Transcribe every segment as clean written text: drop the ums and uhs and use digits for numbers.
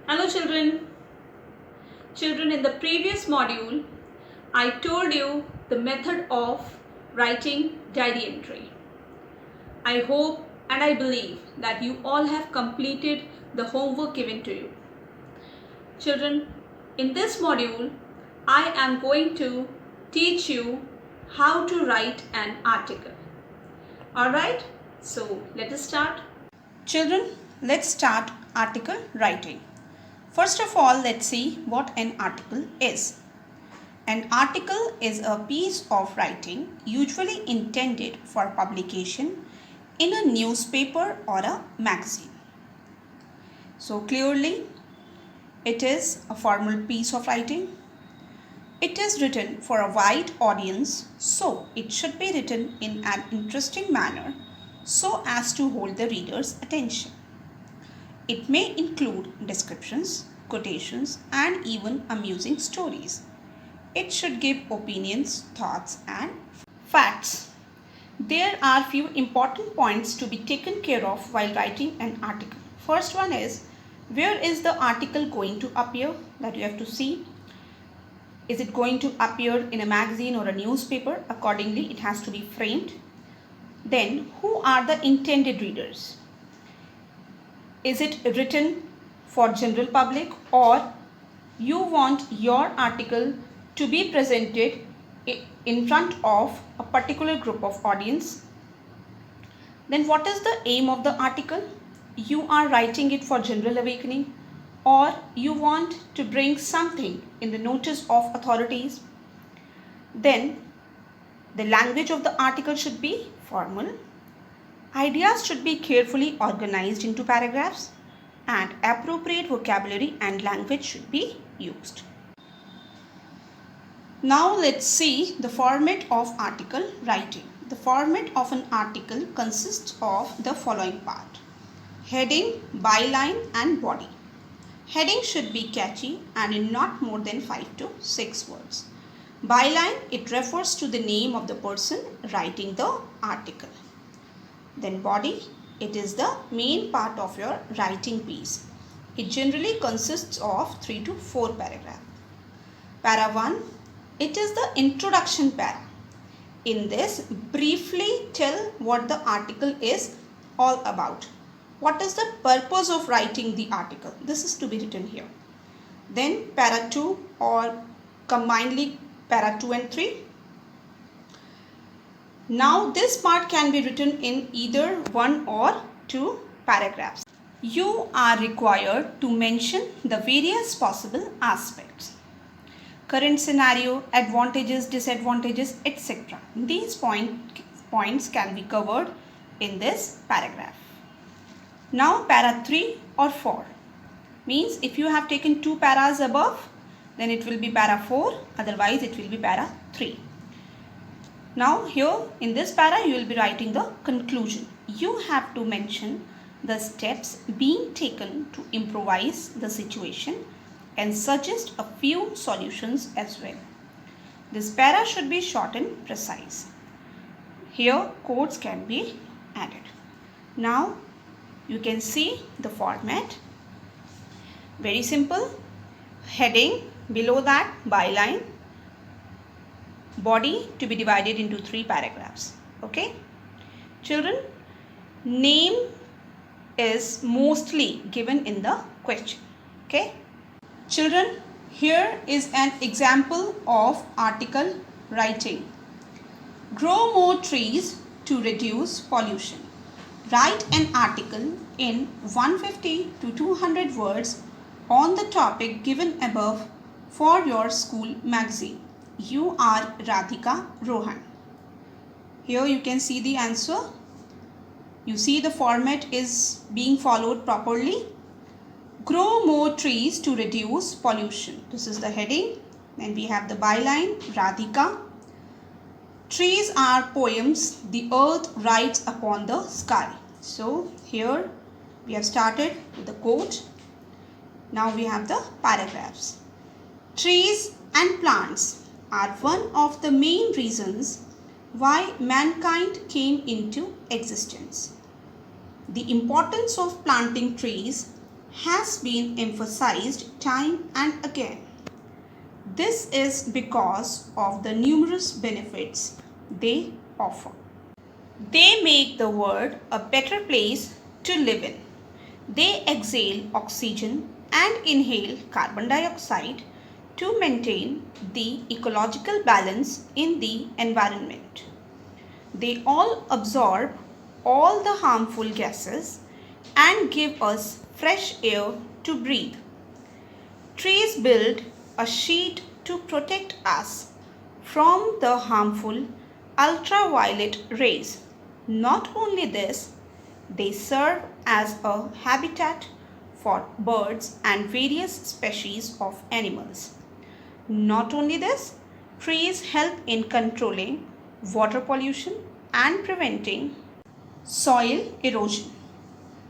Hello children. Children, in the previous module, I told you the method of writing diary entry. I hope and I believe that you all have completed the homework given to you. Children, in this module, I am going to teach you how to write an article. Alright, so let us start. Children, let's start article writing. First of all, let's see what an article is. An article is a piece of writing usually intended for publication in a newspaper or a magazine. So clearly, it is a formal piece of writing. It is written for a wide audience, so it should be written in an interesting manner so as to hold the reader's attention. It may include descriptions, quotations, and even amusing stories. It should give opinions, thoughts, and facts. There are few important points to be taken care of while writing an article. First one is, where is the article going to appear? That you have to see. Is it going to appear in a magazine or a newspaper? Accordingly, it has to be framed. Then, who are the intended readers? Is it written for general public, or you want your article to be presented in front of a particular group of audience? Then what is the aim of the article? You are writing it for general awakening, or you want to bring something in the notice of authorities? Then the language of the article should be formal. Ideas should be carefully organized into paragraphs, and appropriate vocabulary and language should be used. Now let's see the format of article writing. The format of an article consists of the following part: heading, byline, and body. Heading should be catchy and in not more than 5 to 6 words. Byline, it refers to the name of the person writing the article. Then body, it is the main part of your writing piece. It generally consists of 3 to 4 paragraphs. Para 1, it is the introduction para. In this, briefly tell what the article is all about. What is the purpose of writing the article? This is to be written here. Then para 2, or combinedly para 2 and 3. Now this part can be written in either 1 or 2 paragraphs. You are required to mention the various possible aspects: current scenario, advantages, disadvantages, etc. These points can be covered in this paragraph. Now para 3 or 4 means if you have taken 2 paras above, then it will be para 4, otherwise it will be para 3. Now here in this para you will be writing the conclusion. You have to mention the steps being taken to improvise the situation and suggest a few solutions as well. This para should be short and precise. Here quotes can be added. Now you can see the format. Very simple. Heading, below that byline, body to be divided into 3 paragraphs. Okay. Children, name is mostly given in the question. Okay. Children, here is an example of article writing. Grow more trees to reduce pollution. Write an article in 150 to 200 words on the topic given above for your school magazine. You are Radhika Rohan. Here you can see the answer. You see the format is being followed properly. Grow more trees to reduce pollution. This is the heading. Then we have the byline, Radhika. Trees are poems the earth writes upon the sky. So here we have started with the quote. Now we have the paragraphs. Trees and plants are one of the main reasons why mankind came into existence. The importance of planting trees has been emphasized time and again. This is because of the numerous benefits they offer. They make the world a better place to live in. They exhale oxygen and inhale carbon dioxide to maintain the ecological balance in the environment. They all absorb all the harmful gases and give us fresh air to breathe. Trees build a sheet to protect us from the harmful ultraviolet rays. Not only this, they serve as a habitat for birds and various species of animals. Not only this, trees help in controlling water pollution and preventing soil erosion.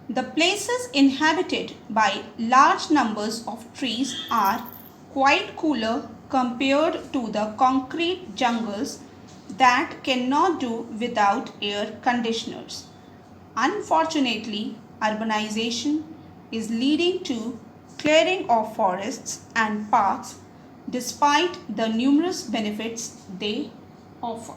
The places inhabited by large numbers of trees are quite cooler compared to the concrete jungles that cannot do without air conditioners. Unfortunately, urbanization is leading to clearing of forests and parks despite the numerous benefits they offer.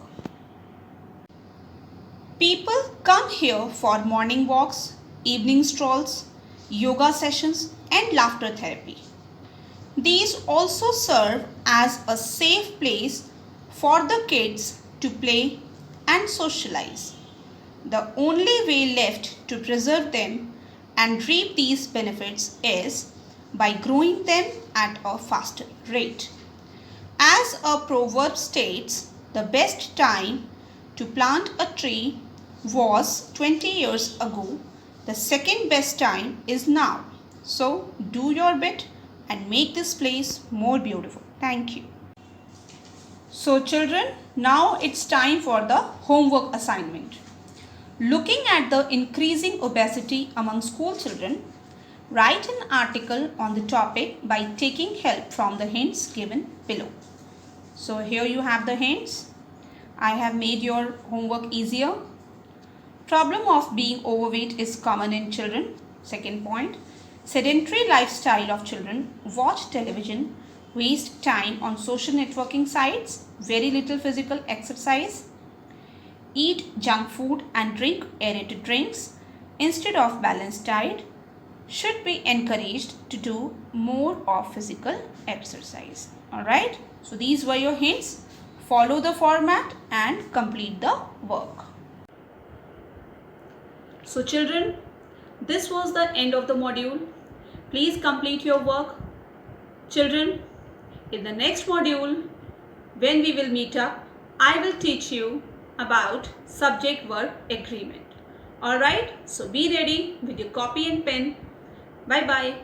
People come here for morning walks, evening strolls, yoga sessions and laughter therapy. These also serve as a safe place for the kids to play and socialize. The only way left to preserve them and reap these benefits is by growing them at a faster rate. As a proverb states, the best time to plant a tree was 20 years ago. The second best time is now. So do your bit and make this place more beautiful. Thank you. So children, now it's time for the homework assignment. Looking at the increasing obesity among school children, write an article on the topic by taking help from the hints given below. So here you have the hints. I have made your homework easier. Problem of being overweight is common in children. Second point, sedentary lifestyle of children, watch television, waste time on social networking sites, very little physical exercise, eat junk food and drink aerated drinks instead of balanced diet, should be encouraged to do more of physical exercise. Alright, so these were your hints. Follow the format and complete the work. So children, this was the end of the module. Please complete your work. Children, in the next module, when we will meet up, I will teach you about subject-verb agreement. Alright, so be ready with your copy and pen. Bye-bye.